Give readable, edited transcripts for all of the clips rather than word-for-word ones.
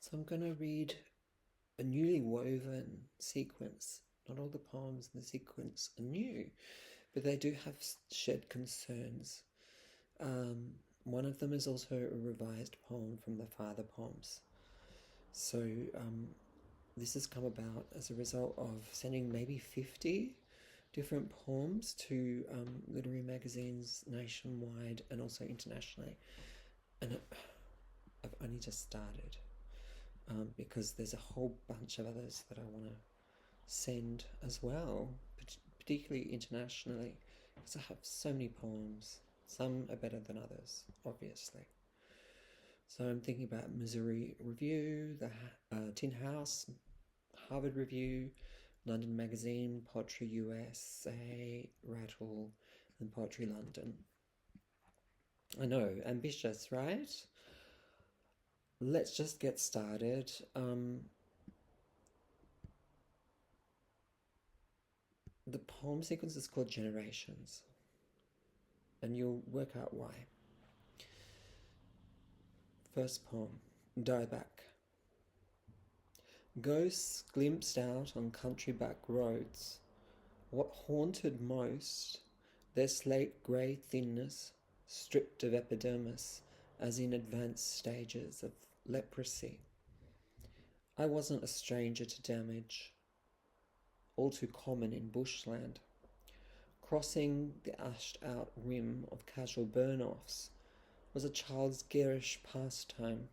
So I'm going to read a newly woven sequence. Not all the poems in the sequence are new, but they do have shared concerns. One of them is also a revised poem from the Father poems. So this has come about as a result of sending maybe 50 different poems to literary magazines nationwide and also internationally. And I've only just started. Because there's a whole bunch of others that I want to send as well, particularly internationally, because I have so many poems. Some are better than others, obviously. So I'm thinking about Missouri Review, the Tin House, Harvard Review, London Magazine, Poetry USA, Rattle, and Poetry London. I know, ambitious, right? Let's just get started. The poem sequence is called Generations, and you'll work out why. First poem, Dieback. Ghosts glimpsed out on country back roads. What haunted most, their slate grey thinness, stripped of epidermis, as in advanced stages of leprosy. I wasn't a stranger to damage, all too common in bushland. Crossing the ashed-out rim of casual burn-offs was a child's garish pastime,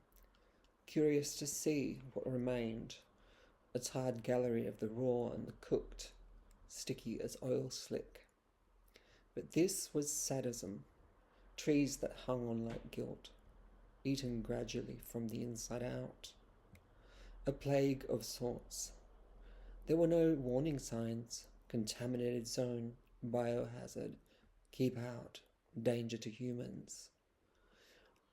curious to see what remained, a tarred gallery of the raw and the cooked, sticky as oil slick. But this was sadism, trees that hung on like guilt, eaten gradually from the inside out. A plague of sorts. There were no warning signs, contaminated zone, biohazard, keep out, danger to humans.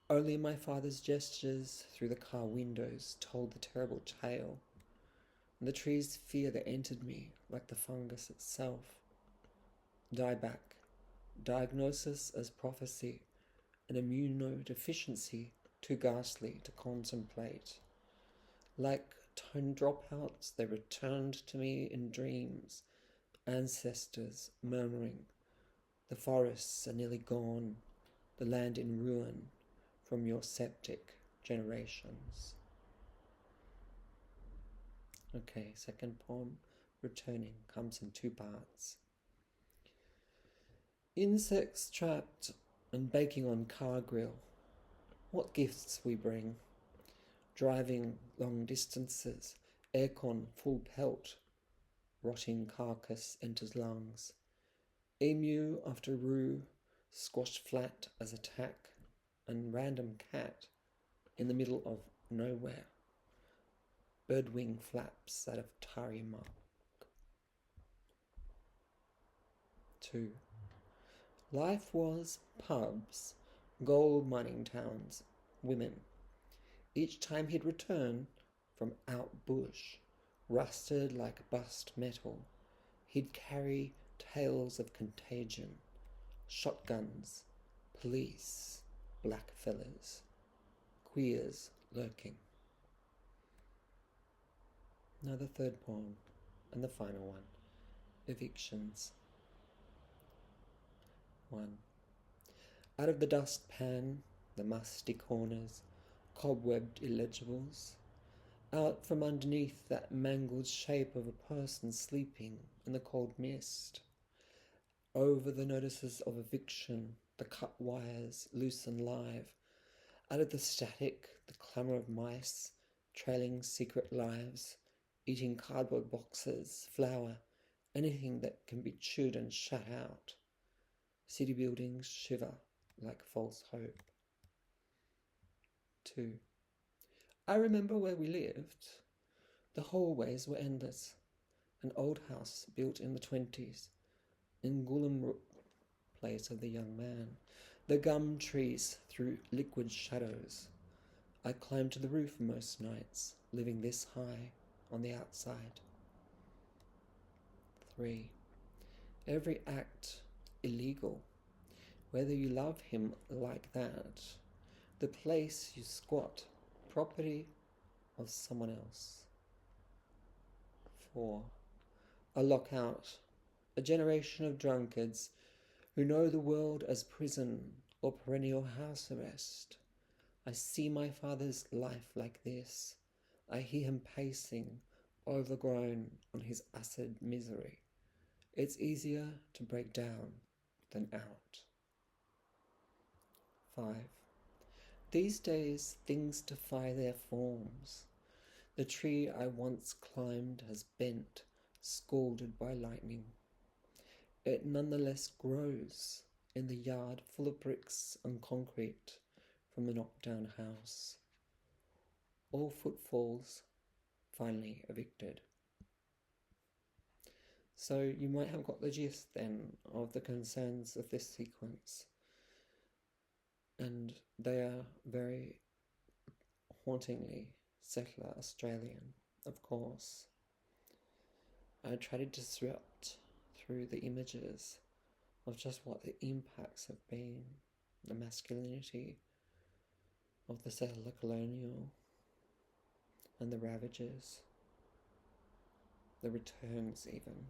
Only my father's gestures through the car windows told the terrible tale. The tree's fear that entered me like the fungus itself. Dieback, diagnosis as prophecy, an immunodeficiency too ghastly to contemplate. Like tone dropouts, they returned to me in dreams, ancestors murmuring, the forests are nearly gone, the land in ruin from your septic generations. Okay, second poem, Returning, comes in 2 parts. Insects trapped and baking on car grill, what gifts we bring. Driving long distances, aircon full pelt, rotting carcass enters lungs. Emu after roo, squashed flat as attack, and random cat in the middle of nowhere. Birdwing flaps out of tarry mark. 2. Life was pubs, gold mining towns, women. Each time he'd return from out bush, rusted like bust metal, he'd carry tales of contagion, shotguns, police, black fellas, queers lurking. Now the third poem, and the final one, Evictions. 1. Out of the dustpan, the musty corners, cobwebbed illegibles, out from underneath that mangled shape of a person sleeping in the cold mist, over the notices of eviction, the cut wires loose and live, out of the static, the clamour of mice, trailing secret lives, eating cardboard boxes, flour, anything that can be chewed and shut out. City buildings shiver like false hope. 2. I remember where we lived. The hallways were endless. An old house built in the 20s. In Gulumrook, place of the young man. The gum trees through liquid shadows. I climbed to the roof most nights, living this high on the outside. 3. Every act illegal. Whether you love him like that, the place you squat, property of someone else. 4. A lockout, a generation of drunkards who know the world as prison or perennial house arrest. I see my father's life like this. I hear him pacing, overgrown on his acid misery. It's easier to break down than out. 5. These days things defy their forms. The tree I once climbed has bent, scalded by lightning. It nonetheless grows in the yard full of bricks and concrete from the knockdown house. All footfalls finally evicted. So you might have got the gist then of the concerns of this sequence, and they are very hauntingly settler Australian, of course. I try to disrupt through the images of just what the impacts have been, the masculinity of the settler colonial, and the ravages, the returns even.